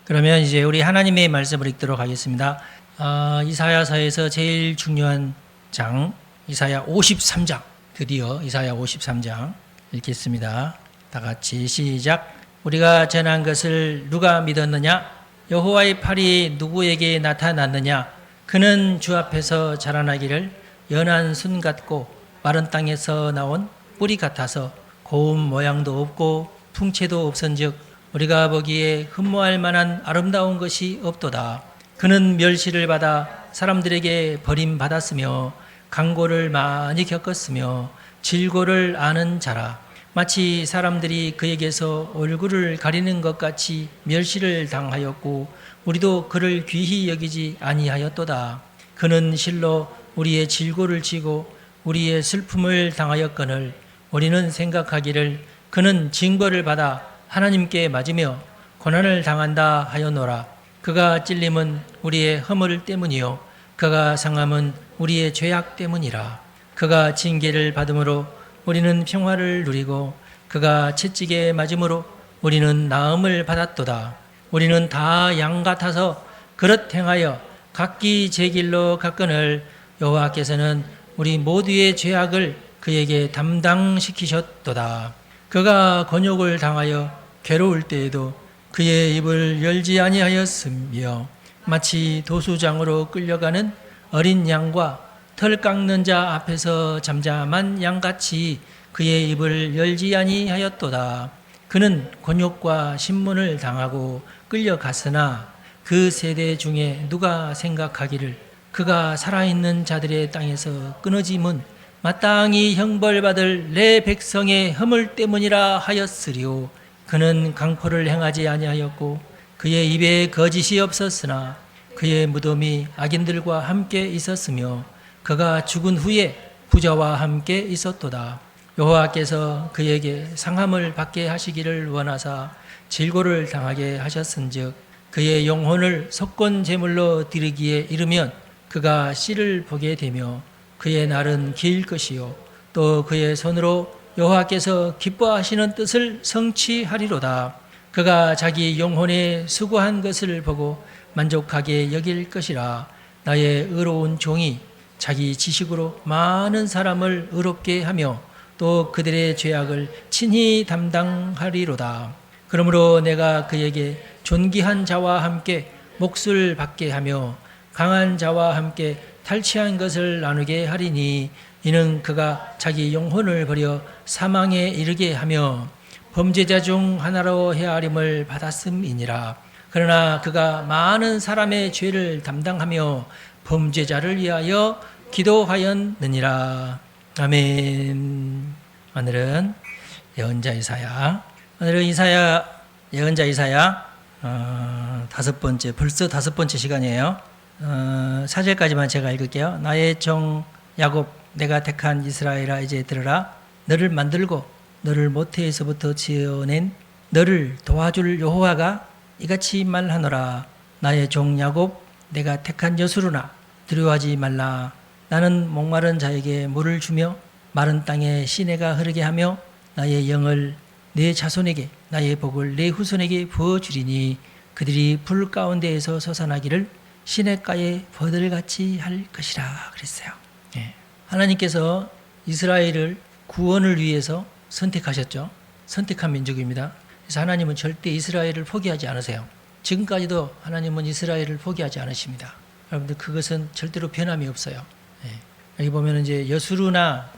그러면 이제 우리 하나님의 말씀을 읽도록 하겠습니다. 이사야서에서 제일 중요한 장, 이사야 53장, 드디어 이사야 53장 읽겠습니다. 다 같이 시작. 우리가 전한 것을 누가 믿었느냐? 여호와의 팔이 누구에게 나타났느냐? 그는 주 앞에서 자라나기를 연한 순 같고 마른 땅에서 나온 뿌리 같아서 고운 모양도 없고 풍채도 없은즉 우리가 보기에 흠모할 만한 아름다운 것이 없도다. 그는 멸시를 받아 사람들에게 버림받았으며 강고를 많이 겪었으며 질고를 아는 자라. 마치 사람들이 그에게서 얼굴을 가리는 것 같이 멸시를 당하였고 우리도 그를 귀히 여기지 아니하였도다. 그는 실로 우리의 질고를 지고 우리의 슬픔을 당하였거늘 우리는 생각하기를 그는 징벌을 받아 하나님께 맞으며 고난을 당한다 하였노라. 그가 찔림은 우리의 허물 때문이요 그가 상함은 우리의 죄악 때문이라. 그가 징계를 받음으로 우리는 평화를 누리고 그가 채찍에 맞음으로 우리는 나음을 받았도다. 우리는 다 양 같아서 그릇 행하여 각기 제 길로 갔거늘 여호와께서는 우리 모두의 죄악을 그에게 담당시키셨도다. 그가 곤욕을 당하여 괴로울 때에도 그의 입을 열지 아니하였으며 마치 도수장으로 끌려가는 어린 양과 털 깎는 자 앞에서 잠잠한 양같이 그의 입을 열지 아니하였도다. 그는 곤욕과 신문을 당하고 끌려갔으나 그 세대 중에 누가 생각하기를 그가 살아있는 자들의 땅에서 끊어짐은 마땅히 형벌받을 내 백성의 허물 때문이라 하였으리오. 그는 강포를 행하지 아니하였고 그의 입에 거짓이 없었으나 그의 무덤이 악인들과 함께 있었으며 그가 죽은 후에 부자와 함께 있었도다. 여호와께서 그에게 상함을 받게 하시기를 원하사 질고를 당하게 하셨은즉 그의 영혼을 속건 제물로 드리기에 이르면 그가 씨를 보게 되며 그의 날은 길 것이요 또 그의 손으로 여호와께서 기뻐하시는 뜻을 성취하리로다. 그가 자기 영혼에 수고한 것을 보고 만족하게 여길 것이라. 나의 의로운 종이 자기 지식으로 많은 사람을 의롭게 하며 또 그들의 죄악을 친히 담당하리로다. 그러므로 내가 그에게 존귀한 자와 함께 몫을 받게 하며 강한 자와 함께 탈취한 것을 나누게 하리니 이는 그가 자기 영혼을 버려 사망에 이르게 하며 범죄자 중 하나로 헤아림을 받았음이니라. 그러나 그가 많은 사람의 죄를 담당하며 범죄자를 위하여 기도하였느니라. 아멘. 오늘은 예언자 이사야. 오늘은 예언자 이사야 벌써 다섯 번째 시간이에요. 4절까지만 제가 읽을게요. 나의 종 야곱 내가 택한 이스라엘아 이제 들으라. 너를 만들고 너를 모태에서부터 지어낸 너를 도와줄 여호와가 이같이 말하노라. 나의 종 야곱 내가 택한 여수르나 두려워하지 말라. 나는 목마른 자에게 물을 주며 마른 땅에 시내가 흐르게 하며 나의 영을 내 자손에게 나의 복을 내 후손에게 부어주리니 그들이 불 가운데에서 솟아나기를 시냇가에 버들같이 할 것이라 그랬어요. 예. 하나님께서 이스라엘을 구원을 위해서 선택하셨죠. 선택한 민족입니다. 그래서 하나님은 절대 이스라엘을 포기하지 않으세요. 지금까지도 하나님은 이스라엘을 포기하지 않으십니다. 여러분들 그것은 절대로 변함이 없어요. 예. 여기 보면 이제 여수르나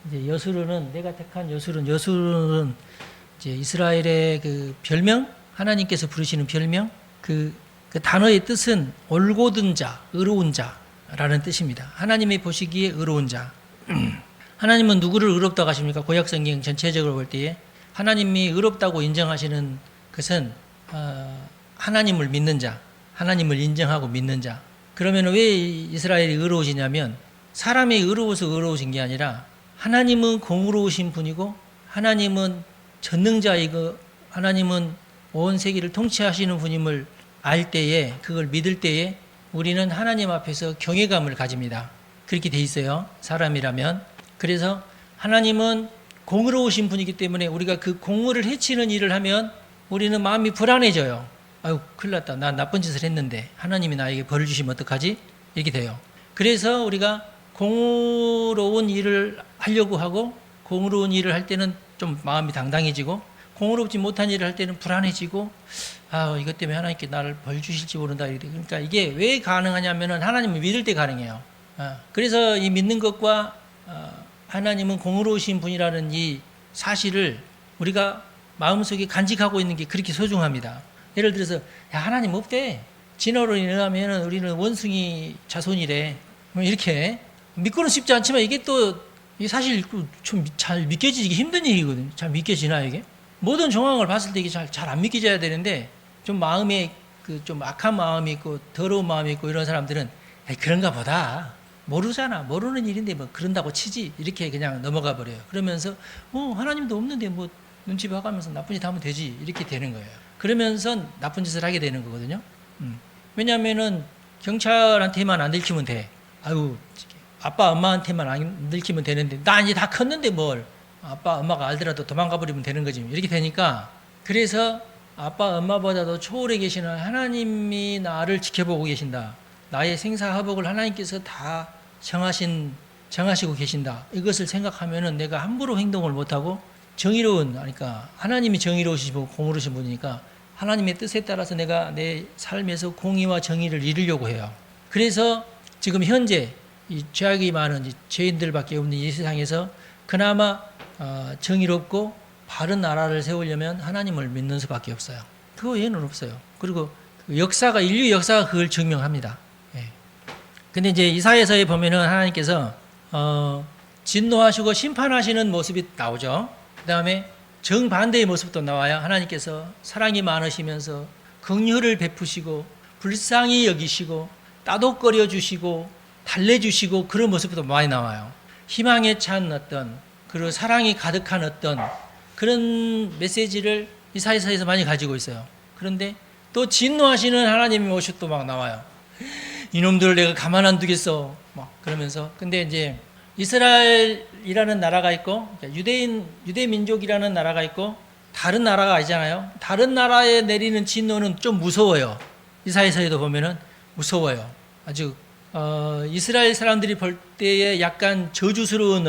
이제 여수르는 내가 택한 여수르는 이제 이스라엘의 그 별명, 하나님께서 부르시는 별명, 그 단어의 뜻은 올곧은 자, 의로운 자라는 뜻입니다. 하나님이 보시기에 의로운 자. 하나님은 누구를 의롭다고 하십니까? 구약성경 전체적으로 볼 때에 하나님이 의롭다고 인정하시는 것은 하나님을 믿는 자, 하나님을 인정하고 믿는 자. 그러면 왜 이스라엘이 의로우시냐면 사람이 의로워서 의로우신 게 아니라 하나님은 공의로우신 분이고 하나님은 전능자이고 하나님은 온 세계를 통치하시는 분임을 알 때에, 그걸 믿을 때에 우리는 하나님 앞에서 경외감을 가집니다. 그렇게 돼 있어요. 사람이라면. 그래서 하나님은 공의로우신 분이기 때문에 우리가 그 공의를 해치는 일을 하면 우리는 마음이 불안해져요. 아유 큰일 났다. 나 나쁜 짓을 했는데 하나님이 나에게 벌을 주시면 어떡하지? 이렇게 돼요. 그래서 우리가 공의로운 일을 하려고 하고 공의로운 일을 할 때는 좀 마음이 당당해지고 공의롭지 못한 일을 할 때는 불안해지고 이것 때문에 하나님께 나를 벌 주실지 모른다. 그러니까 이게 왜 가능하냐면은 하나님을 믿을 때 가능해요. 그래서 이 믿는 것과 하나님은 공의로우신 분이라는 이 사실을 우리가 마음속에 간직하고 있는 게 그렇게 소중합니다. 예를 들어서 야 하나님 없대. 진화로 인하면 우리는 원숭이 자손이래. 이렇게 믿고는 쉽지 않지만 이게 또 사실 좀 잘 믿겨지기 힘든 일이거든요. 잘 믿겨지나 이게? 모든 정황을 봤을 때 이게 잘 안 믿겨져야 되는데 좀 마음에 그 좀 악한 마음이 있고 더러운 마음이 있고 이런 사람들은 그런가 보다. 모르잖아. 모르는 일인데 뭐 그런다고 치지. 이렇게 그냥 넘어가 버려요. 그러면서 하나님도 없는데 뭐 눈치 봐가면서 나쁜 짓 하면 되지. 이렇게 되는 거예요. 그러면서 나쁜 짓을 하게 되는 거거든요. 왜냐하면은 경찰한테만 안 들키면 돼. 아유 아빠 엄마한테만 안 들키면 되는데 나 이제 다 컸는데 뭘 아빠 엄마가 알더라도 도망가 버리면 되는 거지. 이렇게 되니까 그래서 아빠 엄마보다도 초월해 계시는 하나님이 나를 지켜보고 계신다. 나의 생사화복을 하나님께서 다 정하시고 계신다. 이것을 생각하면은 내가 함부로 행동을 못하고 그러니까 하나님이 정의로우시고 공의로우신 분이니까 하나님의 뜻에 따라서 내가 내 삶에서 공의와 정의를 이루려고 해요. 그래서 지금 현재 이 죄악이 많은 죄인들밖에 없는 이 세상에서 그나마 정의롭고 바른 나라를 세우려면 하나님을 믿는 수밖에 없어요. 그 외에는 없어요. 그리고 인류 역사가 그걸 증명합니다. 근데 이제 이사야서에 보면은 하나님께서 진노하시고 심판하시는 모습이 나오죠. 그 다음에 정반대의 모습도 나와요. 하나님께서 사랑이 많으시면서 긍휼을 베푸시고 불쌍히 여기시고 따독거려 주시고 달래주시고 그런 모습도 많이 나와요. 희망에 찬 그리고 사랑이 가득한 그런 메시지를 이사야서에서 많이 가지고 있어요. 그런데 또 진노하시는 하나님의 모습도 막 나와요. 이놈들을 내가 가만 안 두겠어. 막 그러면서. 근데 이제 이스라엘이라는 나라가 있고, 유대 민족이라는 나라가 있고, 다른 나라가 아니잖아요. 다른 나라에 내리는 진노는 좀 무서워요. 이사야서에도 보면은 무서워요. 아주, 이스라엘 사람들이 볼 때에 약간 저주스러운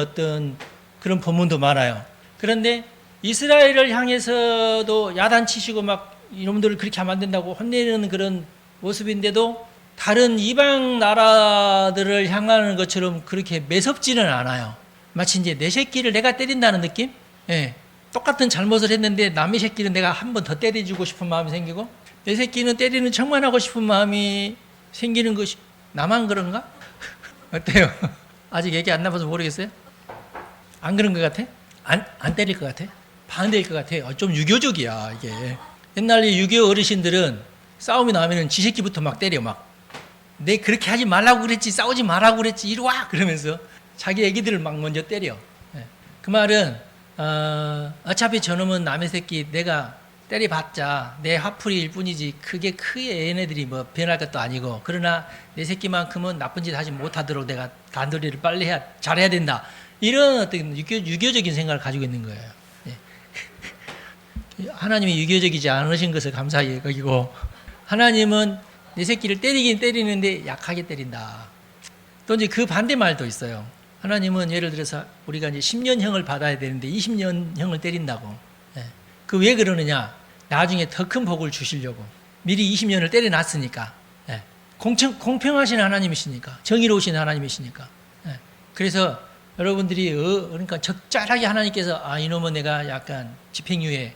그런 본문도 많아요. 그런데 이스라엘을 향해서도 야단치시고 막 이놈들을 그렇게 하면 안 된다고 혼내는 그런 모습인데도 다른 이방 나라들을 향하는 것처럼 그렇게 매섭지는 않아요. 마치 이제 내 새끼를 내가 때린다는 느낌? 예. 똑같은 잘못을 했는데 남의 새끼는 내가 한 번 더 때려주고 싶은 마음이 생기고 내 새끼는 때리는 척만 하고 싶은 마음이 생기는 것이 나만 그런가? 어때요? 아직 얘기 안 나봐서 모르겠어요? 안 그런 것 같아? 안 때릴 것 같아? 반대일 것 같아. 좀 유교적이야 이게. 옛날에 유교 어르신들은 싸움이 나면은 지 새끼부터 막 때려 막. 내 그렇게 하지 말라고 그랬지, 싸우지 말라고 그랬지, 이리 와! 그러면서 자기 애기들을 막 먼저 때려. 그 말은 어차피 저놈은 남의 새끼 내가 때려봤자 내 화풀이일 뿐이지 크게 얘네들이 뭐 변할 것도 아니고 그러나 내 새끼만큼은 나쁜 짓 하지 못하도록 내가 단도리를 빨리 잘해야 된다. 이런 어떤 유교적인 생각을 가지고 있는 거예요. 하나님이 유교적이지 않으신 것을 감사히 여기고 하나님은 내 새끼를 때리긴 때리는데 약하게 때린다. 또 이제 그 반대말도 있어요. 하나님은 예를 들어서 우리가 이제 10년형을 받아야 되는데 20년형을 때린다고. 그 왜 그러느냐? 나중에 더 큰 복을 주시려고. 미리 20년을 때려놨으니까. 공평하신 하나님이시니까. 정의로우신 하나님이시니까. 그래서 여러분들이 그러니까 적절하게 하나님께서 이놈은 내가 약간 집행유예.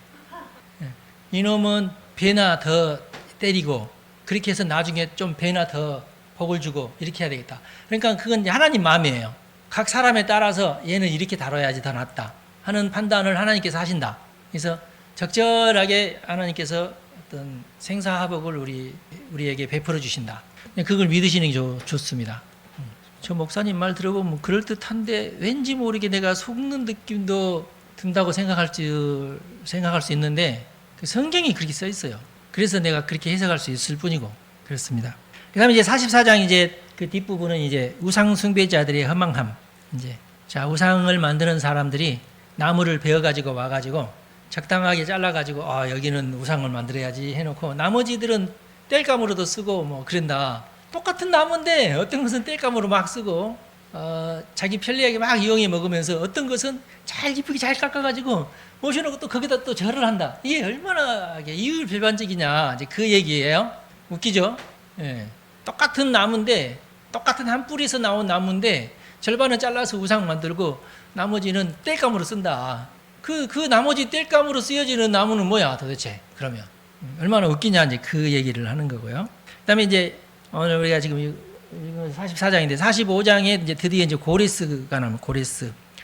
이놈은 배나 더 때리고 그렇게 해서 나중에 좀 배나 더 복을 주고 이렇게 해야 되겠다. 그러니까 그건 하나님 마음이에요. 각 사람에 따라서 얘는 이렇게 다뤄야지 더 낫다 하는 판단을 하나님께서 하신다. 그래서 적절하게 하나님께서 어떤 생사화복을 우리에게 베풀어 주신다. 그걸 믿으시는 게 좋습니다. 저 목사님 말 들어보면 그럴듯한데 왠지 모르게 내가 속는 느낌도 든다고 생각할 수 있는데 성경이 그렇게 써 있어요. 그래서 내가 그렇게 해석할 수 있을 뿐이고 그렇습니다. 그다음에 이제 44장 이제 그 뒷부분은 이제 우상 숭배자들의 허망함. 이제 자 우상을 만드는 사람들이 나무를 베어 가지고 와 가지고 적당하게 잘라가지고 여기는 우상을 만들어야지 해놓고 나머지들은 땔감으로도 쓰고 뭐 그런다. 똑같은 나무인데 어떤 것은 땔감으로 막 쓰고 자기 편리하게 막 이용해 먹으면서 어떤 것은 잘 이쁘게 잘 깎아가지고 모셔놓고 또 거기다 또 절을 한다. 이게 얼마나 이율배반적이냐 이제 그 얘기예요. 웃기죠? 예. 똑같은 나무인데 똑같은 한 뿌리에서 나온 나무인데 절반은 잘라서 우상 만들고 나머지는 땔감으로 쓴다. 그 나머지 땔감으로 쓰여지는 나무는 뭐야 도대체? 그러면 얼마나 웃기냐 이제 그 얘기를 하는 거고요. 그다음에 이제 오늘 우리가 지금 44장인데 45장에 이제 드디어 이제 고레스가 나옵니다.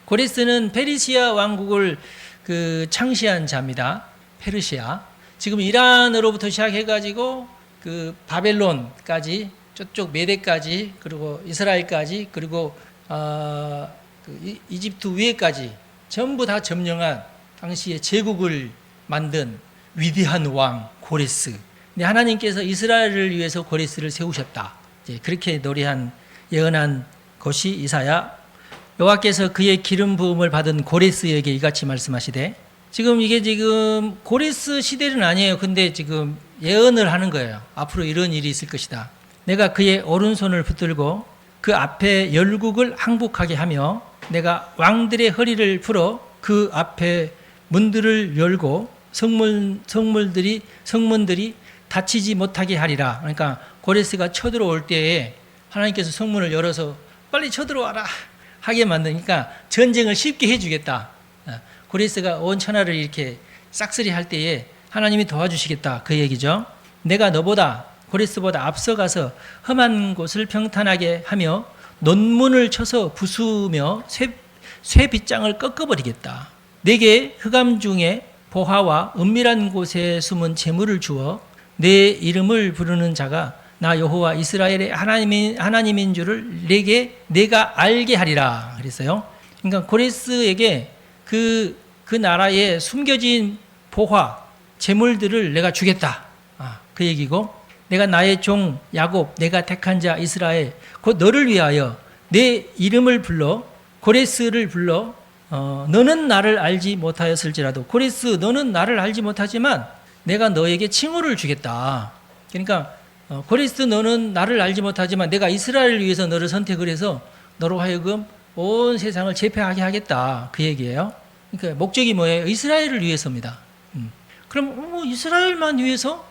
고레스는 페르시아 왕국을 그 창시한 자입니다. 페르시아. 지금 이란으로부터 시작해가지고 그 바벨론까지 저쪽 메대까지 그리고 이스라엘까지 그리고 그 이집트 위에까지 전부 다 점령한 당시에 제국을 만든 위대한 왕 고레스. 근데 하나님께서 이스라엘을 위해서 고레스를 세우셨다. 이제 그렇게 노래한 예언한 것이 이사야. 여호와께서 그의 기름 부음을 받은 고레스에게 이같이 말씀하시되 지금 이게 지금 고레스 시대는 아니에요. 근데 지금 예언을 하는 거예요. 앞으로 이런 일이 있을 것이다. 내가 그의 오른손을 붙들고 그 앞에 열국을 항복하게 하며 내가 왕들의 허리를 풀어 그 앞에 문들을 열고 성문들이 닫히지 못하게 하리라. 그러니까 고레스가 쳐들어올 때에 하나님께서 성문을 열어서 빨리 쳐들어와라 하게 만드니까 전쟁을 쉽게 해주겠다. 고레스가 온 천하를 이렇게 싹쓸이 할 때에 하나님이 도와주시겠다 그 얘기죠. 내가 너보다 고레스보다 앞서가서 험한 곳을 평탄하게 하며 논문을 쳐서 부수며 쇠 빗장을 꺾어버리겠다. 내게 흑암 중에 보화와 은밀한 곳에 숨은 재물을 주어 내 이름을 부르는 자가 나 여호와 이스라엘의 하나님인 줄을 내가 알게 하리라 그랬어요. 그러니까 고레스에게 그 나라에 숨겨진 보화, 재물들을 내가 주겠다. 그 얘기고 내가 나의 종 야곱, 내가 택한 자 이스라엘, 곧 너를 위하여 내 이름을 불러 고레스를 불러 너는 나를 알지 못하였을지라도 고레스 너는 나를 알지 못하지만 내가 너에게 칭호를 주겠다. 그러니까 고레스 너는 나를 알지 못하지만 내가 이스라엘을 위해서 너를 선택을 해서 너로 하여금 온 세상을 제패하게 하겠다. 그 얘기예요. 그러니까 목적이 뭐예요? 이스라엘을 위해서입니다. 그럼 이스라엘만 위해서?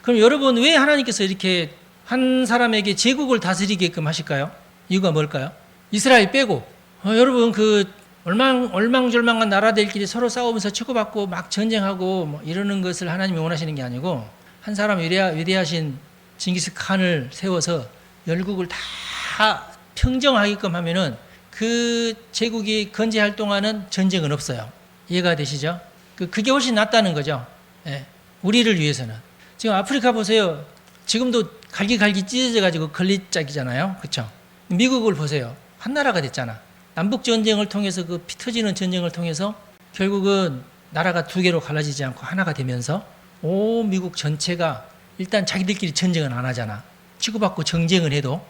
그럼 여러분 왜 하나님께서 이렇게 한 사람에게 제국을 다스리게끔 하실까요? 이유가 뭘까요? 이스라엘 빼고 여러분 그 얼망졸망한 나라들끼리 서로 싸우면서 치고받고 막 전쟁하고 뭐 이러는 것을 하나님이 원하시는 게 아니고 한 사람 위대하신 징기스칸을 세워서 열국을 다 평정하게끔 하면은 그 제국이 건재할 동안은 전쟁은 없어요. 이해가 되시죠? 그게 훨씬 낫다는 거죠. 예, 우리를 위해서는. 지금 아프리카 보세요. 지금도 갈기갈기 찢어져가지고 걸리짝이잖아요. 그렇죠? 미국을 보세요. 한 나라가 됐잖아. 남북 전쟁을 통해서 그 피 터지는 전쟁을 통해서 결국은 나라가 두 개로 갈라지지 않고 하나가 되면서 온 미국 전체가 일단 자기들끼리 전쟁은 안 하잖아. 치고받고 정쟁을 해도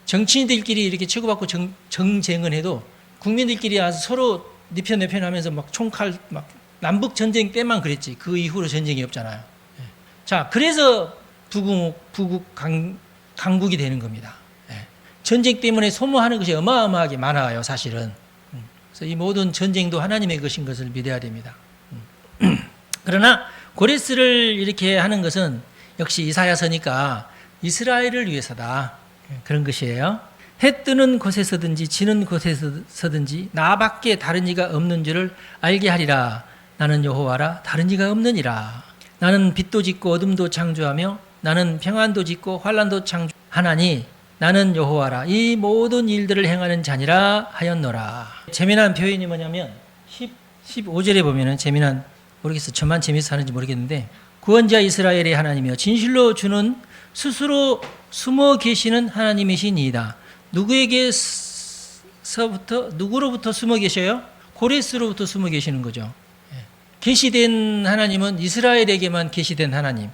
정치인들끼리 이렇게 치고받고 정쟁을 해도 국민들끼리 서로 네 편 내 편 하면서 막 총칼 막 남북 전쟁 때만 그랬지. 그 이후로 전쟁이 없잖아요. 자, 그래서 부국 강국이 되는 겁니다. 전쟁 때문에 소모하는 것이 어마어마하게 많아요, 사실은. 그래서 이 모든 전쟁도 하나님의 것인 것을 믿어야 됩니다. 그러나 고레스를 이렇게 하는 것은 역시 이사야서니까 이스라엘을 위해서다. 그런 것이에요. 해 뜨는 곳에서든지 지는 곳에서든지 나밖에 다른 이가 없는 줄을 알게 하리라. 나는 여호와라 다른 이가 없느니라. 나는 빛도 짓고 어둠도 창조하며 나는 평안도 짓고 환난도 창조하나니 나는 여호와라 이 모든 일들을 행하는 자니라 하였노라. 재미난 표현이 뭐냐면 15절에 보면은 재미난 모르겠어. 저만 재미있어 하는지 모르겠는데 구원자 이스라엘의 하나님이여 진실로 주는 스스로 숨어 계시는 하나님이시니이다. 누구로부터 숨어 계셔요? 고레스로부터 숨어 계시는 거죠. 계시된 하나님은 이스라엘에게만 계시된 하나님.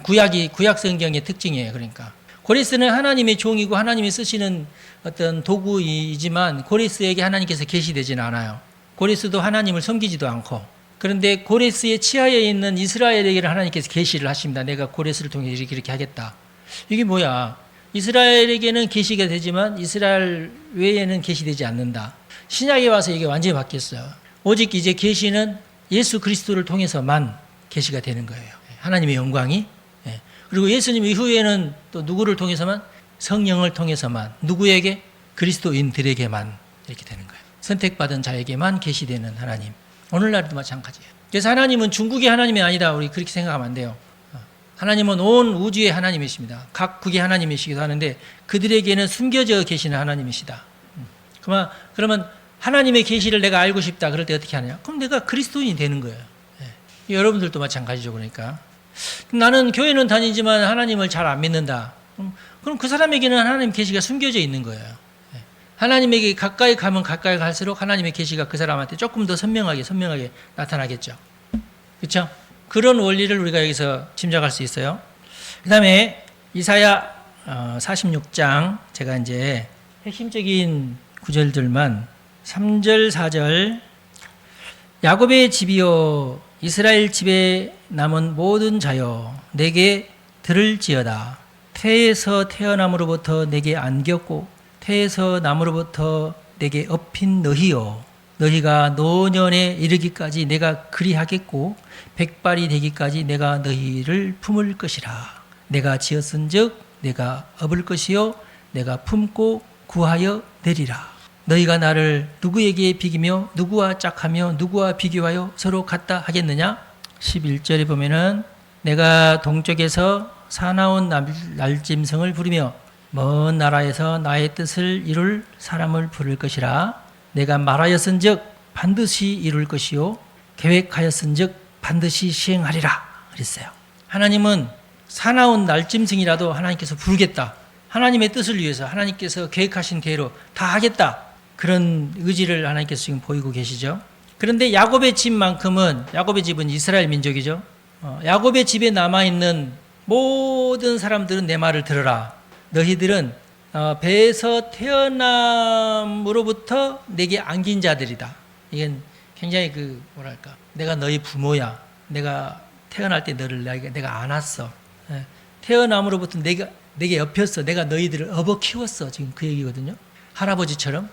구약 성경의 특징이에요. 그러니까 고레스는 하나님의 종이고 하나님이 쓰시는 어떤 도구이지만 고레스에게 하나님께서 계시되지는 않아요. 고레스도 하나님을 섬기지도 않고 그런데 고레스의 치하에 있는 이스라엘에게는 하나님께서 계시를 하십니다. 내가 고레스를 통해 이렇게 하겠다. 이게 뭐야? 이스라엘에게는 계시가 되지만 이스라엘 외에는 계시되지 않는다. 신약에 와서 이게 완전히 바뀌었어요. 오직 이제 계시는 예수 그리스도를 통해서만 계시가 되는 거예요. 하나님의 영광이. 그리고 예수님 이후에는 또 누구를 통해서만? 성령을 통해서만. 누구에게? 그리스도인들에게만 이렇게 되는 거예요. 선택받은 자에게만 계시되는 하나님. 오늘날도 마찬가지예요. 그래서 하나님은 중국의 하나님이 아니다. 우리 그렇게 생각하면 안 돼요. 하나님은 온 우주의 하나님이십니다. 각 국의 하나님이시기도 하는데 그들에게는 숨겨져 계시는 하나님이시다. 그러면 하나님의 계시를 내가 알고 싶다. 그럴 때 어떻게 하느냐? 그럼 내가 그리스도인이 되는 거예요. 여러분들도 마찬가지죠. 그러니까 나는 교회는 다니지만 하나님을 잘 안 믿는다. 그럼 그 사람에게는 하나님 계시가 숨겨져 있는 거예요. 하나님에게 가까이 가면 가까이 갈수록 하나님의 계시가 그 사람한테 조금 더 선명하게 나타나겠죠. 그렇죠? 그런 원리를 우리가 여기서 짐작할 수 있어요. 그 다음에 이사야 46장 제가 이제 핵심적인 구절들만 3절 4절 야곱의 집이여 이스라엘 집에 남은 모든 자여 내게 들을지어다. 태에서 태어남으로부터 내게 안겼고 태에서 남으로부터 내게 업힌 너희여 너희가 노년에 이르기까지 내가 그리하겠고 백발이 되기까지 내가 너희를 품을 것이라. 내가 지었은즉 내가 업을 것이요 내가 품고 구하여 내리라. 너희가 나를 누구에게 비기며 누구와 짝하며 누구와 비교하여 서로 같다 하겠느냐? 11절에 보면은 내가 동쪽에서 사나운 날짐승을 부르며 먼 나라에서 나의 뜻을 이룰 사람을 부를 것이라. 내가 말하였은즉 반드시 이룰 것이요 계획하였은즉 반드시 시행하리라 그랬어요. 하나님은 사나운 날짐승이라도 하나님께서 부르겠다. 하나님의 뜻을 위해서 하나님께서 계획하신 대로 다 하겠다. 그런 의지를 하나님께서 지금 보이고 계시죠. 그런데 야곱의 집만큼은 야곱의 집은 이스라엘 민족이죠. 야곱의 집에 남아있는 모든 사람들은 내 말을 들어라. 너희들은 배에서 태어남으로부터 내게 안긴 자들이다. 이건 굉장히 내가 너희 부모야. 내가 태어날 때 너를 내가 안았어. 태어남으로부터 내게 엎였어. 내가 너희들을 업어 키웠어. 지금 그 얘기거든요. 할아버지처럼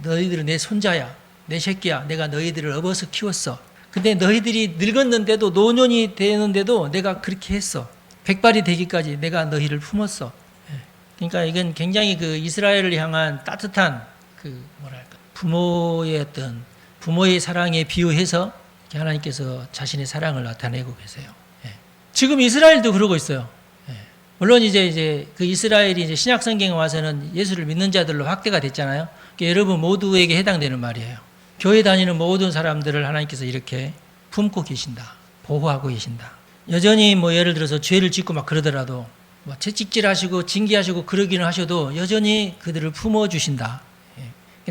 너희들은 내 손자야. 내 새끼야. 내가 너희들을 업어서 키웠어. 근데 너희들이 늙었는데도 노년이 되는데도 내가 그렇게 했어. 백발이 되기까지 내가 너희를 품었어. 그러니까 이건 굉장히 이스라엘을 향한 따뜻한 부모의 사랑에 비유해서 하나님께서 자신의 사랑을 나타내고 계세요. 지금 이스라엘도 그러고 있어요. 물론 이제 그 이스라엘이 이제 신약 성경에 와서는 예수를 믿는 자들로 확대가 됐잖아요. 그러니까 여러분 모두에게 해당되는 말이에요. 교회 다니는 모든 사람들을 하나님께서 이렇게 품고 계신다. 보호하고 계신다. 여전히 예를 들어서 죄를 짓고 막 그러더라도 채찍질하시고 징계하시고 그러기는 하셔도 여전히 그들을 품어주신다.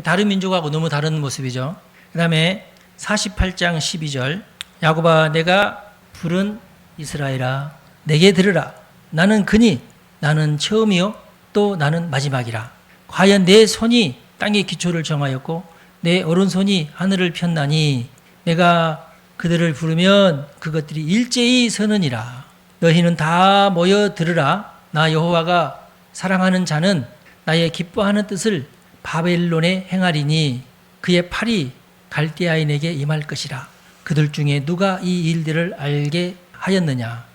다른 민족하고 너무 다른 모습이죠. 그 다음에 48장 12절 야곱아 내가 부른 이스라엘아 내게 들으라. 나는 그니 나는 처음이요 또 나는 마지막이라. 과연 내 손이 땅의 기초를 정하였고 내 오른손이 하늘을 폈나니 내가 그들을 부르면 그것들이 일제히 서느니라. 너희는 다 모여 들으라. 나 여호와가 사랑하는 자는 나의 기뻐하는 뜻을 바벨론에 행하리니 그의 팔이 갈대아인에게 임할 것이라. 그들 중에 누가 이 일들을 알게 하였느냐?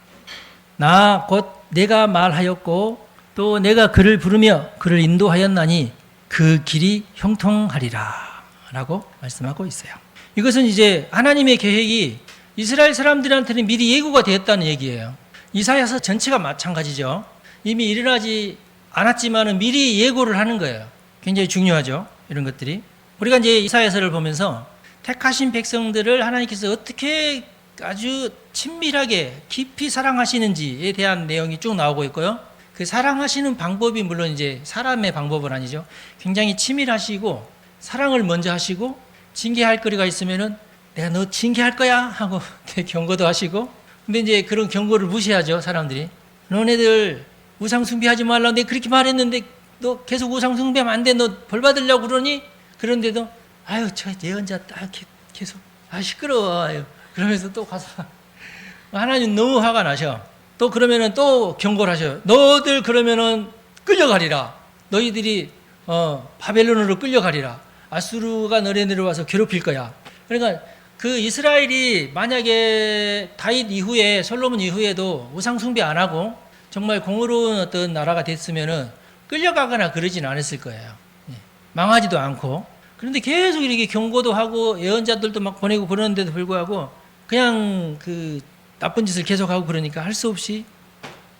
나 곧 내가 말하였고 또 내가 그를 부르며 그를 인도하였나니 그 길이 형통하리라 라고 말씀하고 있어요. 이것은 이제 하나님의 계획이 이스라엘 사람들한테는 미리 예고가 되었다는 얘기예요. 이사야서 전체가 마찬가지죠. 이미 일어나지 않았지만 미리 예고를 하는 거예요. 굉장히 중요하죠. 이런 것들이. 우리가 이제 이사야서를 보면서 택하신 백성들을 하나님께서 어떻게 아주 친밀하게 깊이 사랑하시는지에 대한 내용이 쭉 나오고 있고요. 그 사랑하시는 방법이 물론 이제 사람의 방법은 아니죠. 굉장히 치밀하시고 사랑을 먼저 하시고 징계할 거리가 있으면은 내가 너 징계할 거야 하고 경고도 하시고. 근데 이제 그런 경고를 무시하죠, 사람들이. 너네들 우상 숭배하지 말라고 내가 그렇게 말했는데 너 계속 우상 숭배하면 안 돼. 너 벌 받으려고 그러니? 그런데도 아유 저 예언자 딱 계속 아 시끄러워. 그러면서 또 가서 하나님 너무 화가 나셔. 또 그러면은 또 경고를 하셔. 너들 그러면은 끌려가리라. 너희들이 바벨론으로 끌려가리라. 아수르가 너네 내려와서 괴롭힐 거야. 그러니까 그 이스라엘이 만약에 다윗 이후에 솔로몬 이후에도 우상 숭배 안 하고 정말 공의로운 어떤 나라가 됐으면은 끌려가거나 그러진 않았을 거예요. 예. 망하지도 않고. 그런데 계속 이렇게 경고도 하고 예언자들도 막 보내고 그러는데도 불구하고 그냥 그 나쁜 짓을 계속하고 그러니까 할 수 없이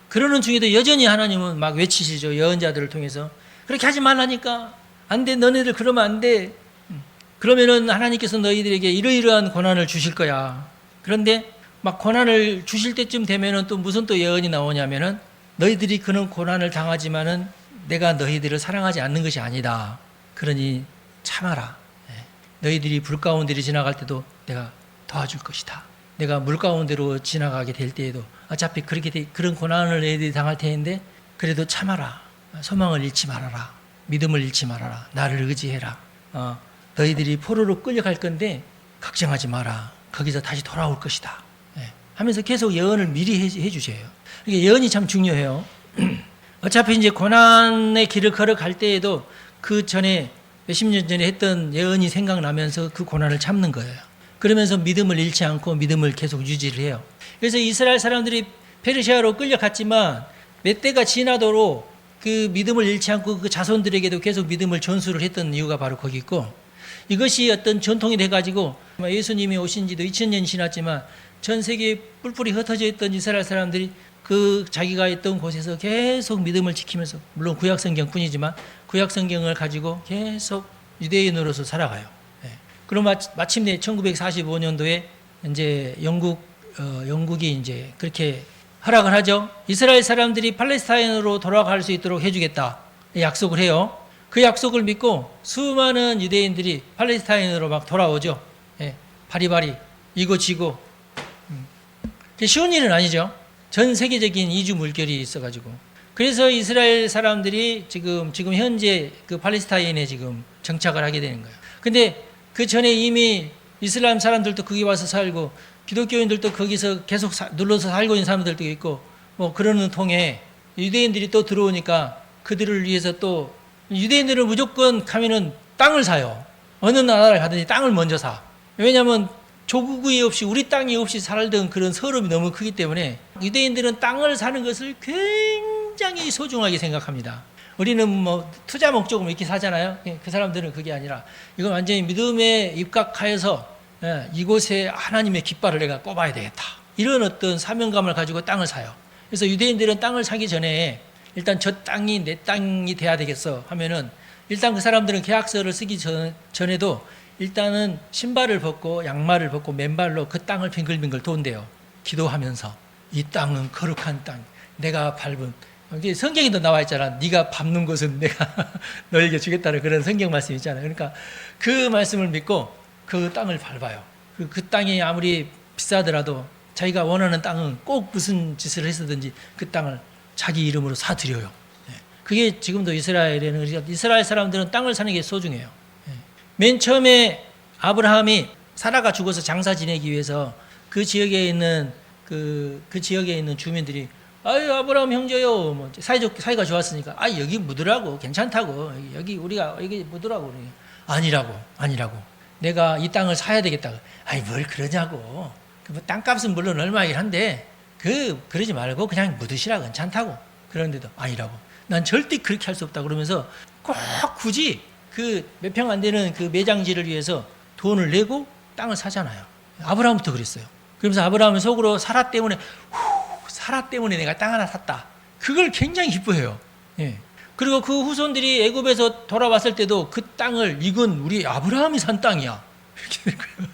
그러는 중에도 여전히 하나님은 막 외치시죠. 예언자들을 통해서. 그렇게 하지 말라니까. 안 돼. 너네들 그러면 안 돼. 그러면은 하나님께서 너희들에게 이러이러한 고난을 주실 거야. 그런데 막 고난을 주실 때쯤 되면은 또 무슨 또 예언이 나오냐면은 너희들이 그런 고난을 당하지만은 내가 너희들을 사랑하지 않는 것이 아니다. 그러니 참아라. 너희들이 불 가운데로 지나갈 때도 내가 도와줄 것이다. 내가 물 가운데로 지나가게 될 때에도 어차피 그런 고난을 너희들이 당할 테인데 그래도 참아라. 소망을 잃지 말아라. 믿음을 잃지 말아라. 나를 의지해라. 너희들이 포로로 끌려갈 건데 걱정하지 마라. 거기서 다시 돌아올 것이다. 하면서 계속 예언을 미리 해주셔요. 이게 예언이 참 중요해요. 어차피 이제 고난의 길을 걸어갈 때에도 그 전에 몇십 년 전에 했던 예언이 생각나면서 그 고난을 참는 거예요. 그러면서 믿음을 잃지 않고 믿음을 계속 유지를 해요. 그래서 이스라엘 사람들이 페르시아로 끌려갔지만 몇 대가 지나도록 그 믿음을 잃지 않고 그 자손들에게도 계속 믿음을 전수를 했던 이유가 바로 거기 있고 이것이 어떤 전통이 돼가지고 예수님이 오신 지도 2000년이 지났지만 전 세계에 뿔뿔이 흩어져 있던 이스라엘 사람들이 그 자기가 있던 곳에서 계속 믿음을 지키면서 물론 구약성경뿐이지만 구약성경을 가지고 계속 유대인으로서 살아가요. 그럼 마침내 1945년도에 이제 영국이 이제 그렇게 허락을 하죠. 이스라엘 사람들이 팔레스타인으로 돌아갈 수 있도록 해주겠다 약속을 해요. 그 약속을 믿고 수많은 유대인들이 팔레스타인으로 막 돌아오죠. 바리바리 이고지고 쉬운 일은 아니죠. 전 세계적인 이주 물결이 있어가지고 그래서 이스라엘 사람들이 지금 현재 그 팔레스타인에 지금 정착을 하게 되는 거예요. 근데 그 전에 이미 이슬람 사람들도 거기 와서 살고 기독교인들도 거기서 계속 눌러서 살고 있는 사람들도 있고 뭐 그러는 통에 유대인들이 또 들어오니까 그들을 위해서 또 유대인들은 무조건 가면은 땅을 사요. 어느 나라를 가든지 땅을 먼저 사. 왜냐하면 조국이 없이 우리 땅이 없이 살던 그런 서름이 너무 크기 때문에 유대인들은 땅을 사는 것을 굉장히 소중하게 생각합니다. 우리는 뭐 투자 목적으로 이렇게 사잖아요. 그 사람들은 그게 아니라 이건 완전히 믿음에 입각하여서 이곳에 하나님의 깃발을 내가 꼽아야 되겠다. 이런 어떤 사명감을 가지고 땅을 사요. 그래서 유대인들은 땅을 사기 전에 일단 저 땅이 내 땅이 돼야 되겠어 하면은 일단 그 사람들은 계약서를 쓰기 전에도 일단은 신발을 벗고 양말을 벗고 맨발로 그 땅을 빙글빙글 돈대요. 기도하면서 이 땅은 거룩한 땅, 내가 밟은 성경에도 나와 있잖아. 네가 밟는 곳은 내가 너에게 주겠다는 그런 성경 말씀이 있잖아요. 그러니까 그 말씀을 믿고 그 땅을 밟아요. 그 땅이 아무리 비싸더라도 자기가 원하는 땅은 꼭 무슨 짓을 했었든지 그 땅을 자기 이름으로 사드려요. 그게 지금도 이스라엘에는 이스라엘 사람들은 땅을 사는 게 소중해요. 맨 처음에 아브라함이 사라가 죽어서 장사 지내기 위해서 그 지역에 있는 그 지역에 있는 주민들이 아유 아브라함 형제요 뭐 사이가 좋았으니까 아 여기 묻으라고 괜찮다고 여기 우리가 여기 묻으라고 아니라고 내가 이 땅을 사야 되겠다고 아이 뭘 그러냐고 그 땅값은 물론 얼마이긴 한데 그러지 말고 그냥 묻으시라 괜찮다고 그런데도 아니라고 난 절대 그렇게 할 수 없다 그러면서 꼭 굳이 그 몇 평 안 되는 그 매장지를 위해서 돈을 내고 땅을 사잖아요. 아브라함부터 그랬어요. 그러면서 아브라함은 속으로 사라 때문에 내가 땅 하나 샀다. 그걸 굉장히 기뻐해요. 그리고 그 후손들이 애굽에서 돌아왔을 때도 그 땅을 이건 우리 아브라함이 산 땅이야. 이렇게 된 거예요.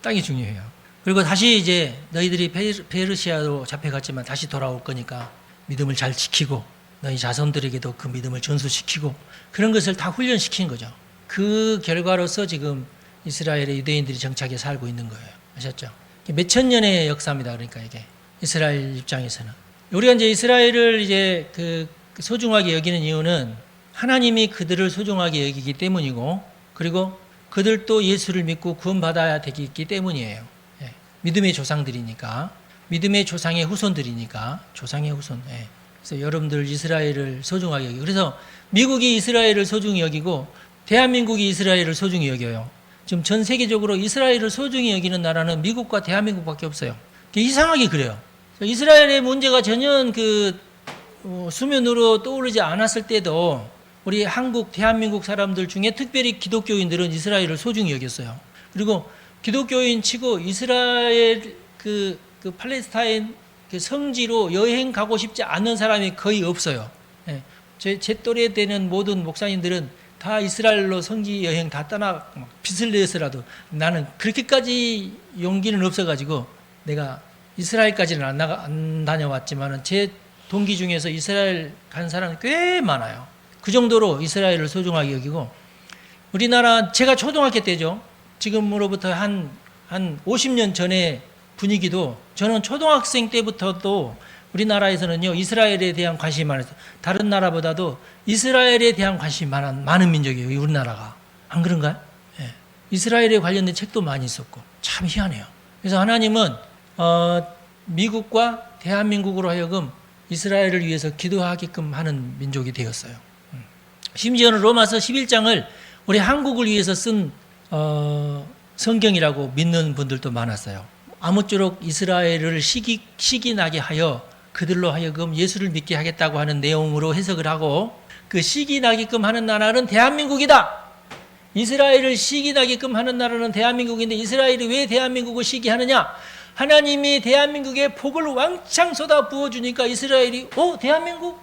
땅이 중요해요. 그리고 다시 이제 너희들이 페르시아로 잡혀갔지만 다시 돌아올 거니까 믿음을 잘 지키고 너희 자손들에게도 그 믿음을 전수시키고 그런 것을 다 훈련시킨 거죠. 그 결과로서 지금 이스라엘의 유대인들이 정착해 살고 있는 거예요. 아셨죠? 몇천 년의 역사입니다. 그러니까 이게 이스라엘 입장에서는 우리가 이제 이스라엘을 이제 그 소중하게 여기는 이유는 하나님이 그들을 소중하게 여기기 때문이고 그리고 그들도 예수를 믿고 구원받아야 되기 때문이에요. 예. 믿음의 조상들이니까. 믿음의 조상의 후손들이니까. 조상의 후손. 예. 그래서 여러분들 이스라엘을 소중하게 여기고, 그래서 미국이 이스라엘을 소중히 여기고 대한민국이 이스라엘을 소중히 여겨요. 지금 전 세계적으로 이스라엘을 소중히 여기는 나라는 미국과 대한민국밖에 없어요. 이상하게 그래요. 이스라엘의 문제가 전혀 수면으로 떠오르지 않았을 때도 우리 한국, 대한민국 사람들 중에 특별히 기독교인들은 이스라엘을 소중히 여겼어요. 그리고 기독교인 치고 이스라엘 그 팔레스타인 그 성지로 여행 가고 싶지 않는 사람이 거의 없어요. 예. 제 또래 되는 모든 목사님들은 다 이스라엘로 성지 여행 다 떠나 빚을 내서라도, 나는 그렇게까지 용기는 없어가지고 내가 이스라엘까지는 안 다녀왔지만 제 동기 중에서 이스라엘 간 사람이 꽤 많아요. 그 정도로 이스라엘을 소중하게 여기고, 우리나라 제가 초등학교 때죠. 지금으로부터 한 50년 전의 분위기도, 저는 초등학생 때부터도 우리나라에서는요 이스라엘에 대한 관심이 많았어요. 다른 나라보다도 이스라엘에 대한 관심이 많은 민족이에요, 우리나라가. 안 그런가요? 예. 이스라엘에 관련된 책도 많이 있었고 참 희한해요. 그래서 하나님은 미국과 대한민국으로 하여금 이스라엘을 위해서 기도하게끔 하는 민족이 되었어요. 심지어는 로마서 11장을 우리 한국을 위해서 쓴 성경이라고 믿는 분들도 많았어요. 아무쪼록 이스라엘을 시기 나게 하여 그들로 하여금 예수를 믿게 하겠다고 하는 내용으로 해석을 하고, 그 시기 나게끔 하는 나라는 대한민국이다. 이스라엘을 시기 나게끔 하는 나라는 대한민국인데, 이스라엘이 왜 대한민국을 시기하느냐? 하나님이 대한민국에 복을 왕창 쏟아 부어주니까 이스라엘이 대한민국?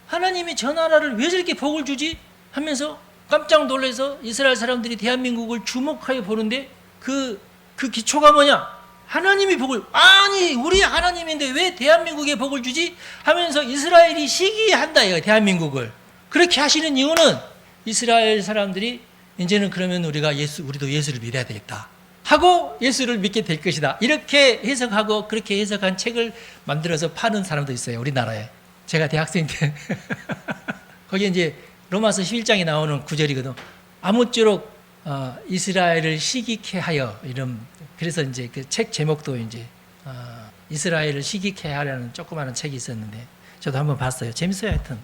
하나님이 저 나라를 왜 저렇게 복을 주지? 하면서 깜짝 놀라서 이스라엘 사람들이 대한민국을 주목하여 보는데, 그 기초가 뭐냐? 하나님이 복을, 아니 우리 하나님인데 왜 대한민국에 복을 주지? 하면서 이스라엘이 시기한다 이거, 대한민국을. 그렇게 하시는 이유는 이스라엘 사람들이 이제는 그러면 우리도 예수를 믿어야 되겠다 하고 예수를 믿게 될 것이다, 이렇게 해석하고 그렇게 해석한 책을 만들어서 파는 사람도 있어요, 우리나라에. 제가 대학생 때 거기에 이제 로마서 11장에 나오는 구절이거든. 아무쪼록 이스라엘을 시기케 하여, 이런. 그래서 이제 그 책 제목도 이제 이스라엘을 시기케 하려는 조그마한 책이 있었는데 저도 한번 봤어요. 재밌어요, 하여튼.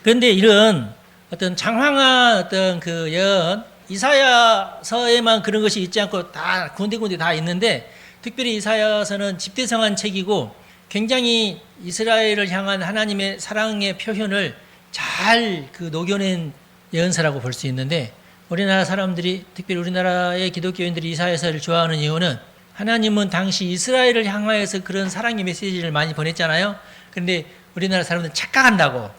그런데 이런 어떤 장황한 어떤 그 예언, 이사야서에만 그런 것이 있지 않고 다 군데군데 다 있는데, 특별히 이사야서는 집대성한 책이고 굉장히 이스라엘을 향한 하나님의 사랑의 표현을 잘 녹여낸 예언서라고 볼 수 있는데, 우리나라 사람들이, 특별히 우리나라의 기독교인들이 이사야서를 좋아하는 이유는, 하나님은 당시 이스라엘을 향하여서 그런 사랑의 메시지를 많이 보냈잖아요. 그런데 우리나라 사람들은 착각한다고,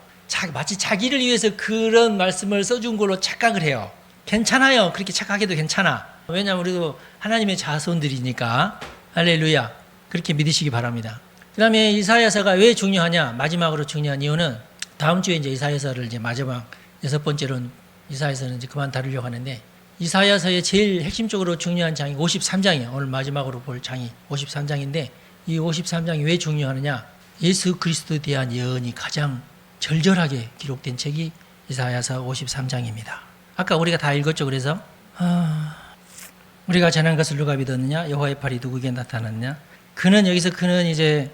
마치 자기를 위해서 그런 말씀을 써준 걸로 착각을 해요. 괜찮아요, 그렇게 착각해도 괜찮아. 왜냐하면 우리도 하나님의 자손들이니까. 할렐루야. 그렇게 믿으시기 바랍니다. 그 다음에 이사야서가 왜 중요하냐, 마지막으로 중요한 이유는, 다음 주에 이제 이사야서를 이제 마지막 6번째로는 이사야서는 이제 그만 다루려고 하는데, 이사야서의 제일 핵심적으로 중요한 장이 53장이에요. 오늘 마지막으로 볼 장이 53장인데, 이 53장이 왜 중요하느냐? 예수 그리스도에 대한 예언이 가장 절절하게 기록된 책이 이사야서 53장입니다. 아까 우리가 다 읽었죠. 그래서 우리가 전한 것을 누가 믿었느냐? 여호와의 팔이 누구에게 나타났느냐? 그는 이제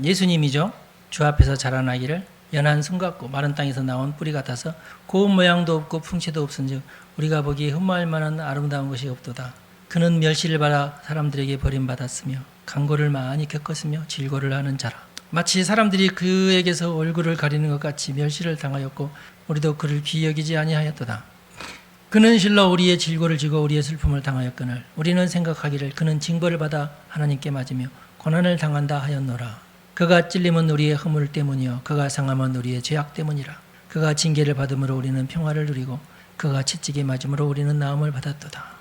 예수님이죠. 주 앞에서 자라나기를 연한 손 같고 마른 땅에서 나온 뿌리 같아서 고운 모양도 없고 풍채도 없은즉 우리가 보기에 흠모할 만한 아름다운 것이 없도다. 그는 멸시를 받아 사람들에게 버림받았으며 강고를 많이 겪었으며 질고를 하는 자라. 마치 사람들이 그에게서 얼굴을 가리는 것 같이 멸시를 당하였고 우리도 그를 귀히 여기지 아니하였도다. 그는 실로 우리의 질고를 지고 우리의 슬픔을 당하였거늘 우리는 생각하기를 그는 징벌을 받아 하나님께 맞으며 고난을 당한다 하였노라. 그가 찔림은 우리의 허물 때문이요 그가 상함은 우리의 죄악 때문이라. 그가 징계를 받음으로 우리는 평화를 누리고 그가 채찍에 맞음으로 우리는 나음을 받았도다.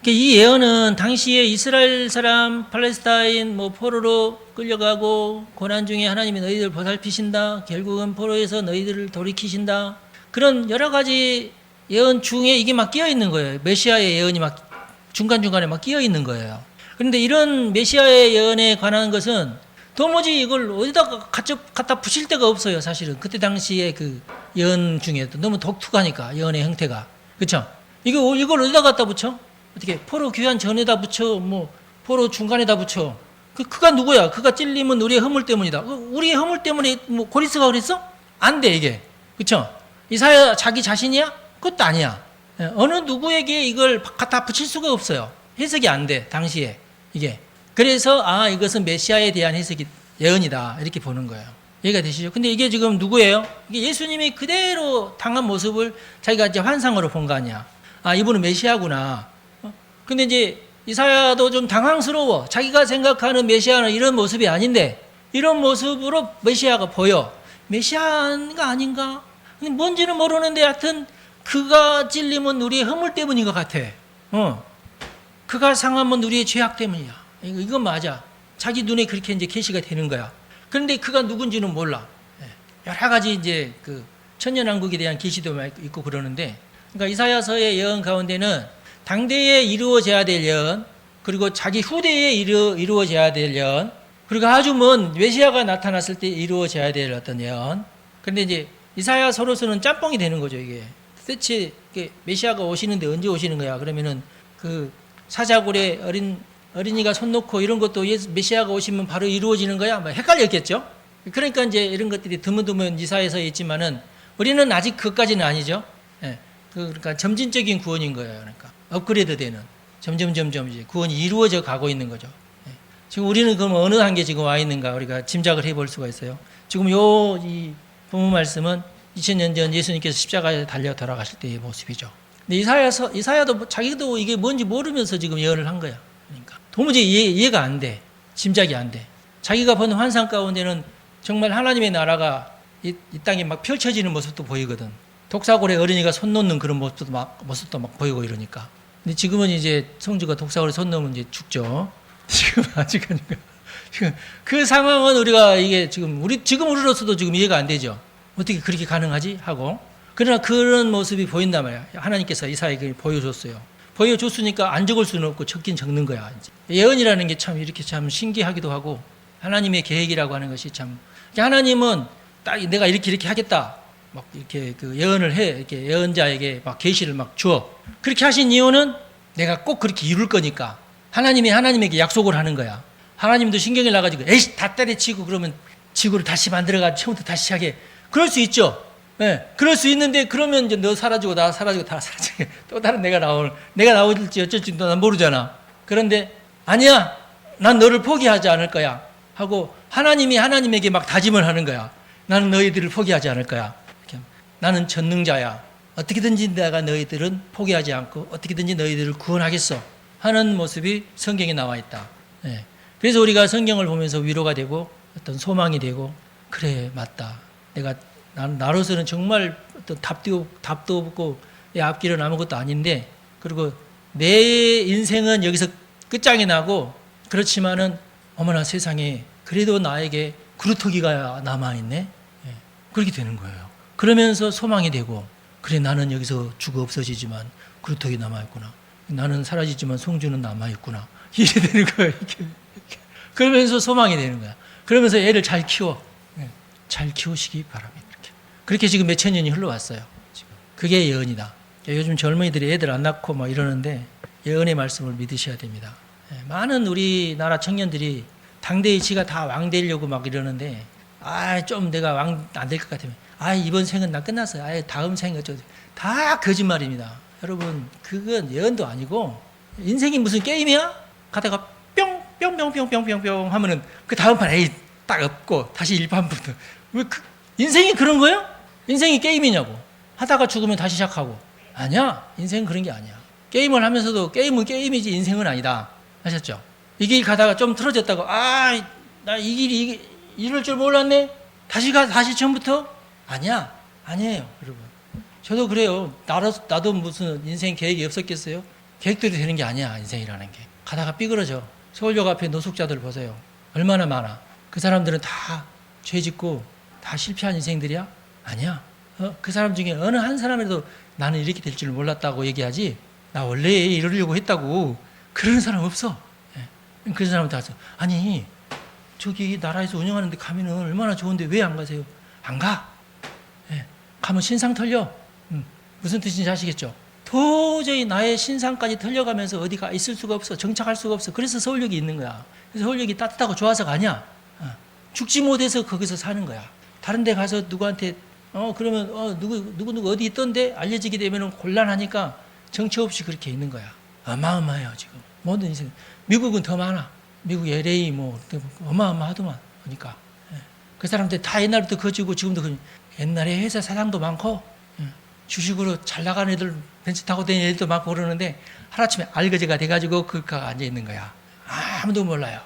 이 예언은 당시에 이스라엘 사람 팔레스타인 포로로 끌려가고 고난 중에 하나님이 너희들을 보살피신다, 결국은 포로에서 너희들을 돌이키신다, 그런 여러 가지 예언 중에 이게 막 끼어 있는 거예요. 메시아의 예언이 막 중간중간에 막 끼어 있는 거예요. 그런데 이런 메시아의 예언에 관한 것은 도무지 이걸 어디다가 갖다 붙일 데가 없어요. 사실은 그때 당시에 그 예언 중에도 너무 독특하니까 예언의 형태가. 그렇죠? 이걸 어디다 갖다 붙여? 어떻게 포로 귀환 전에다 붙여? 뭐 포로 중간에다 붙여? 그가 누구야? 그가 찔림은 우리의 허물 때문이다. 우리의 허물 때문에 뭐 고리스가 그랬어? 안 돼, 이게. 그렇죠? 이사야 자기 자신이야? 그것도 아니야. 어느 누구에게 이걸 갖다 붙일 수가 없어요. 해석이 안 돼, 당시에. 이게. 그래서 이것은 메시아에 대한 해석이 예언이다. 이렇게 보는 거예요. 이해가 되시죠? 근데 이게 지금 누구예요? 이게 예수님이 그대로 당한 모습을 자기가 이제 환상으로 본 거 아니야. 이분은 메시아구나. 근데 이제 이사야도 좀 당황스러워. 자기가 생각하는 메시아는 이런 모습이 아닌데 이런 모습으로 메시아가 보여. 메시아가 아닌가? 뭔지는 모르는데 하여튼 그가 찔림은 우리의 허물 때문인 것 같아. 그가 상함은 우리의 죄악 때문이야. 이건 맞아. 자기 눈에 그렇게 이제 계시가 되는 거야. 그런데 그가 누군지는 몰라. 여러 가지 이제 그 천년왕국에 대한 계시도 있고 그러는데, 그러니까 이사야서의 예언 가운데는 당대에 이루어져야 될 예언, 그리고 자기 후대에 이루어져야 될 예언, 그리고 아주 먼 메시아가 나타났을 때 이루어져야 될 어떤 예언. 그런데 이제 이사야서로서는 짬뽕이 되는 거죠, 이게. 도대체 메시아가 오시는데 언제 오시는 거야? 그러면은 그 사자굴에 어린이가 손 놓고 이런 것도 메시아가 오시면 바로 이루어지는 거야? 헷갈렸겠죠? 그러니까 이제 이런 것들이 드문드문 이사야서에 있지만은 우리는 아직 그것까지는 아니죠. 그러니까 점진적인 구원인 거예요. 그러니까 업그레이드 되는 점점 이제 구원이 이루어져 가고 있는 거죠. 지금 우리는 그럼 어느 단계 지금 와 있는가 우리가 짐작을 해볼 수가 있어요. 지금 이 본문 말씀은 2000년 전 예수님께서 십자가에 달려 돌아가실 때의 모습이죠. 근데 이사야도 자기도 이게 뭔지 모르면서 지금 예언을 한 거야. 그러니까 도무지 이해가 안 돼. 짐작이 안 돼. 자기가 본 환상 가운데는 정말 하나님의 나라가 이 땅에 막 펼쳐지는 모습도 보이거든. 독사골에 어린이가 손 놓는 그런 모습도 막 보이고 이러니까. 근데 지금은 이제 성주가 독사골에 손 놓으면 이제 죽죠. 지금 아직 아닌가. 지금 그 상황은 우리가 이게 지금 우리로서도 지금 이해가 안 되죠. 어떻게 그렇게 가능하지? 하고. 그러나 그런 모습이 보인단 말이야. 하나님께서 이사야에게 보여줬어요. 보여줬으니까 안 적을 수는 없고 적긴 적는 거야. 이제. 예언이라는 게 참 이렇게 참 신기하기도 하고 하나님의 계획이라고 하는 것이 참. 하나님은 딱 내가 이렇게 하겠다. 막 이렇게 그 예언을 해. 이렇게 예언자에게 막 계시를 막 줘. 그렇게 하신 이유는 내가 꼭 그렇게 이룰 거니까. 하나님에게 약속을 하는 거야. 하나님도 신경을 나가지고 에이씨 다 때려치고 그러면 지구를 다시 만들어가지고 처음부터 다시 시작해. 그럴 수 있죠. 네, 그럴 수 있는데 그러면 이제 너 사라지고 나 사라지고 다 사라지고 또 다른 내가 나올지 어쩔지 난 모르잖아. 그런데 아니야. 난 너를 포기하지 않을 거야. 하고 하나님이 하나님에게 막 다짐을 하는 거야. 나는 너희들을 포기하지 않을 거야. 나는 전능자야. 어떻게든지 내가 너희들은 포기하지 않고 어떻게든지 너희들을 구원하겠어 하는 모습이 성경에 나와 있다. 네. 그래서 우리가 성경을 보면서 위로가 되고 어떤 소망이 되고 그래 맞다. 나로서는 정말 어떤 답도 없고 내 앞길은 아무것도 아닌데 그리고 내 인생은 여기서 끝장이 나고 그렇지만은 어머나 세상에 그래도 나에게 그루터기가 남아있네. 네. 그렇게 되는 거예요. 그러면서 소망이 되고 그래 나는 여기서 죽어 없어지지만 그루터기 남아있구나. 나는 사라지지만 송주는 남아있구나. 이래 되는 거예요. 이렇게. 그러면서 소망이 되는 거야. 그러면서 애를 잘 키워. 네. 잘 키우시기 바랍니다. 그렇게 지금 몇천 년이 흘러왔어요. 지금. 그게 예언이다. 요즘 젊은이들이 애들 안 낳고 막 이러는데 예언의 말씀을 믿으셔야 됩니다. 네. 많은 우리나라 청년들이 당대의 지가 다 왕 되려고 막 이러는데 좀 내가 왕 안 될 것 같으면 이번 생은 나 끝났어요. 다음 생은 어쩌고 다 거짓말입니다. 여러분 그건 예언도 아니고 인생이 무슨 게임이야? 가다가 뿅뿅뿅뿅뿅뿅 하면은 그 다음 판 딱 없고 다시 일판부터 인생이 그런 거예요? 인생이 게임이냐고. 하다가 죽으면 다시 시작하고. 아니야. 인생은 그런 게 아니야. 게임을 하면서도 게임은 게임이지 인생은 아니다. 아셨죠? 이 길 가다가 좀 틀어졌다고 나 이 길이 이럴 줄 몰랐네. 다시 처음부터? 아니야. 아니에요. 여러분. 저도 그래요. 나도 무슨 인생 계획이 없었겠어요? 계획대로 되는 게 아니야. 인생이라는 게. 가다가 삐그러져. 서울역 앞에 노숙자들 보세요. 얼마나 많아. 그 사람들은 다 죄 짓고 다 실패한 인생들이야? 아니야. 그 사람 중에 어느 한 사람이라도 나는 이렇게 될 줄 몰랐다고 얘기하지 나 원래 이러려고 했다고 그러는 사람 없어. 예. 그런 사람한테 가서 아니 저기 나라에서 운영하는데 가면은 얼마나 좋은데 왜 안 가세요? 안 가. 예. 가면 신상 털려. 무슨 뜻인지 아시겠죠? 도저히 나의 신상까지 털려가면서 어디가 있을 수가 없어. 정착할 수가 없어. 그래서 서울역이 있는 거야. 그래서 서울역이 따뜻하고 좋아서가 아니야. 죽지 못해서 거기서 사는 거야. 다른 데 가서 누구한테 그러면 누구 어디 있던데 알려지게 되면은 곤란하니까 정처 없이 그렇게 있는 거야. 어마어마해요, 지금. 모든 인생. 미국은 더 많아. 미국 LA 뭐 어마어마하더만 보니까. 그 사람들 다 옛날부터 거지고 지금도 옛날에 회사 사장도 많고 주식으로 잘 나가는 애들 벤츠 타고 다니는 애들도 많고 그러는데 하루아침에 알거지가 돼가지고 그가 앉아 있는 거야. 아무도 몰라요.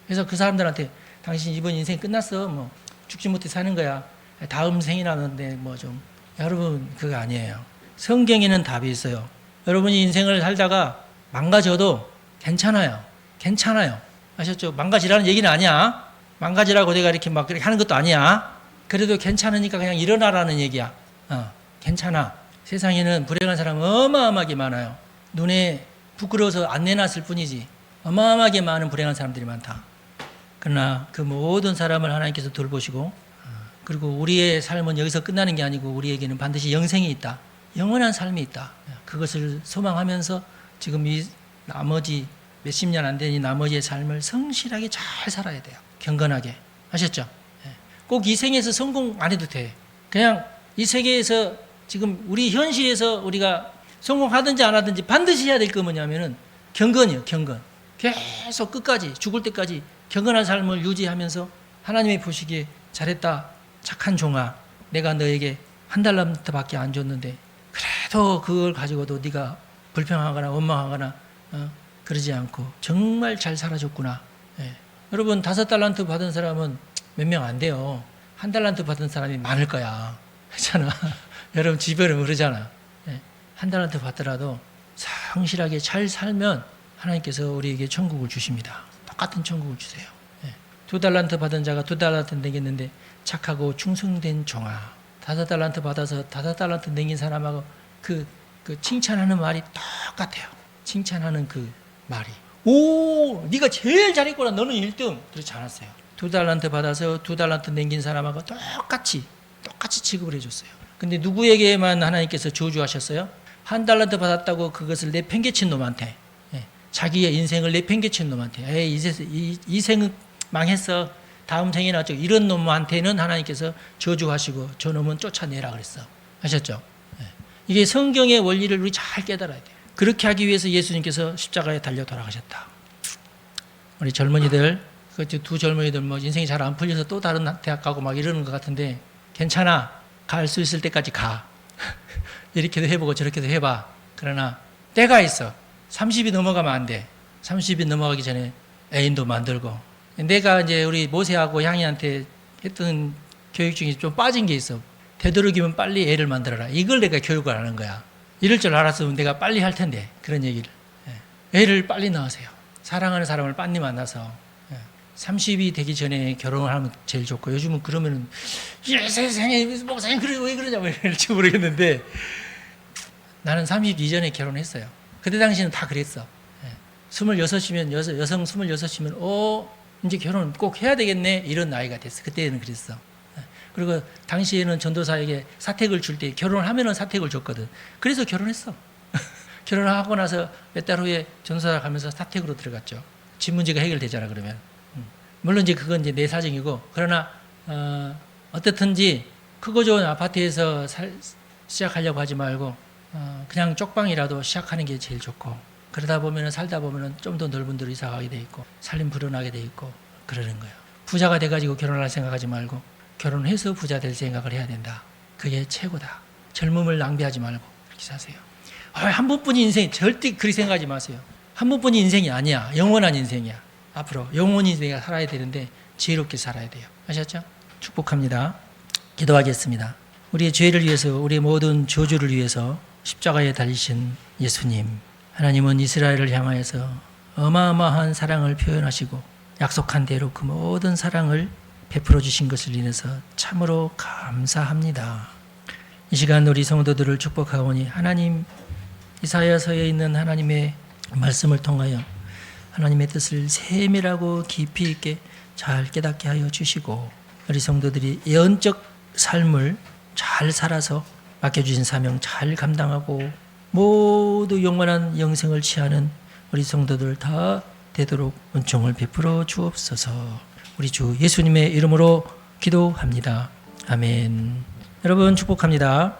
그래서 그 사람들한테 당신 이번 인생 끝났어. 뭐 죽지 못해 사는 거야. 다음 생이 나는데 뭐 좀 여러분 그거 아니에요. 성경에는 답이 있어요. 여러분이 인생을 살다가 망가져도 괜찮아요. 괜찮아요. 아셨죠? 망가지라는 얘기는 아니야. 망가지라고 내가 이렇게 막 그렇게 하는 것도 아니야. 그래도 괜찮으니까 그냥 일어나라는 얘기야. 괜찮아. 세상에는 불행한 사람 어마어마하게 많아요. 눈에 부끄러워서 안 내놨을 뿐이지 어마어마하게 많은 불행한 사람들이 많다. 그러나 그 모든 사람을 하나님께서 돌보시고 그리고 우리의 삶은 여기서 끝나는 게 아니고 우리에게는 반드시 영생이 있다. 영원한 삶이 있다. 그것을 소망하면서 지금 이 나머지 몇십 년 안 되니 나머지의 삶을 성실하게 잘 살아야 돼요. 경건하게. 아셨죠? 꼭 이 생에서 성공 안 해도 돼. 그냥 이 세계에서 지금 우리 현실에서 우리가 성공하든지 안 하든지 반드시 해야 될 거 뭐냐면은 경건이요, 경건. 계속 끝까지 죽을 때까지 경건한 삶을 유지하면서 하나님이 보시기에 잘했다, 착한 종아, 내가 너에게 한 달란트밖에 안 줬는데 그래도 그걸 가지고도 네가 불평하거나 원망하거나 그러지 않고 정말 잘 살아줬구나. 여러분 5달란트 받은 사람은 몇 명 안 돼요. 1달란트 받은 사람이 많을 거야. 그렇잖아. 여러분 주변에 그러잖아. 1달란트 받더라도 성실하게 잘 살면 하나님께서 우리에게 천국을 주십니다. 똑같은 천국을 주세요. 2달란트 받은 자가 2달란트 내겠는데 착하고 충성된 종아. 5달란트 받아서 5달란트 내긴 사람하고 그 칭찬하는 말이 똑같아요. 칭찬하는 그 말이. 오, 네가 제일 잘했구나. 너는 1등. 그렇지 않았어요. 2달란트 받아서 2달란트 남긴 사람하고 똑같이 취급을 해줬어요. 근데 누구에게만 하나님께서 저주하셨어요? 1달란트 받았다고 그것을 내팽개친 놈한테, 자기의 인생을 내팽개친 놈한테, 이 생은 망했어. 다음 생에 나왔죠. 이런 놈한테는 하나님께서 저주하시고 저 놈은 쫓아내라 그랬어. 아셨죠? 이게 성경의 원리를 우리 잘 깨달아야 돼요. 그렇게 하기 위해서 예수님께서 십자가에 달려 돌아가셨다. 우리 젊은이들, 그 두 젊은이들 뭐 인생이 잘 안 풀려서 또 다른 대학 가고 막 이러는 것 같은데 괜찮아. 갈 수 있을 때까지 가. 이렇게도 해보고 저렇게도 해봐. 그러나 때가 있어. 30이 넘어가면 안 돼. 30이 넘어가기 전에 애인도 만들고. 내가 이제 우리 모세하고 향이한테 했던 교육 중에 좀 빠진 게 있어. 되도록이면 빨리 애를 만들어라. 이걸 내가 교육을 하는 거야. 이럴 줄 알았으면 내가 빨리 할 텐데. 그런 얘기를. 애를 빨리 낳으세요. 사랑하는 사람을 빨리 만나서 30이 되기 전에 결혼을 하면 제일 좋고, 요즘은 그러면은 세상에 목사님 왜 그러냐 뭐 이럴지 모르겠는데 나는 30 이전에 결혼했어요. 그때 당시는 다 그랬어. 26이면 여성 26이면 이제 결혼 꼭 해야 되겠네 이런 나이가 됐어. 그때는 그랬어. 그리고 당시에는 전도사에게 사택을 줄 때 결혼을 하면은 사택을 줬거든. 그래서 결혼했어. 결혼하고 나서 몇 달 후에 전도사 가면서 사택으로 들어갔죠. 집 문제가 해결되잖아 그러면. 물론 이제 그건 이제 내 사정이고, 그러나 어떻든지 크고 좋은 아파트에서 시작하려고 하지 말고 그냥 쪽방이라도 시작하는 게 제일 좋고, 그러다 보면은 살다 보면은 좀 더 넓은 데로 이사 가게 돼 있고 살림 불어나게 돼 있고 그러는 거예요. 부자가 돼가지고 결혼할 생각하지 말고 결혼해서 부자 될 생각을 해야 된다. 그게 최고다. 젊음을 낭비하지 말고 그렇게 사세요. 한 번뿐인 인생 절대 그렇게 생각하지 마세요. 한 번뿐인 인생이 아니야. 영원한 인생이야. 앞으로 영원히 내가 살아야 되는데 지혜롭게 살아야 돼요. 아셨죠? 축복합니다. 기도하겠습니다. 우리의 죄를 위해서, 우리의 모든 저주를 위해서 십자가에 달리신 예수님, 하나님은 이스라엘을 향하여서 어마어마한 사랑을 표현하시고 약속한 대로 그 모든 사랑을 베풀어 주신 것을 인해서 참으로 감사합니다. 이 시간 우리 성도들을 축복하오니 하나님, 이사야서에 있는 하나님의 말씀을 통하여 하나님의 뜻을 세밀하고 깊이 있게 잘 깨닫게 하여 주시고 우리 성도들이 예언적 삶을 잘 살아서 맡겨주신 사명 잘 감당하고 모두 영원한 영생을 취하는 우리 성도들 다 되도록 은총을 베풀어 주옵소서. 우리 주 예수님의 이름으로 기도합니다. 아멘. 여러분 축복합니다.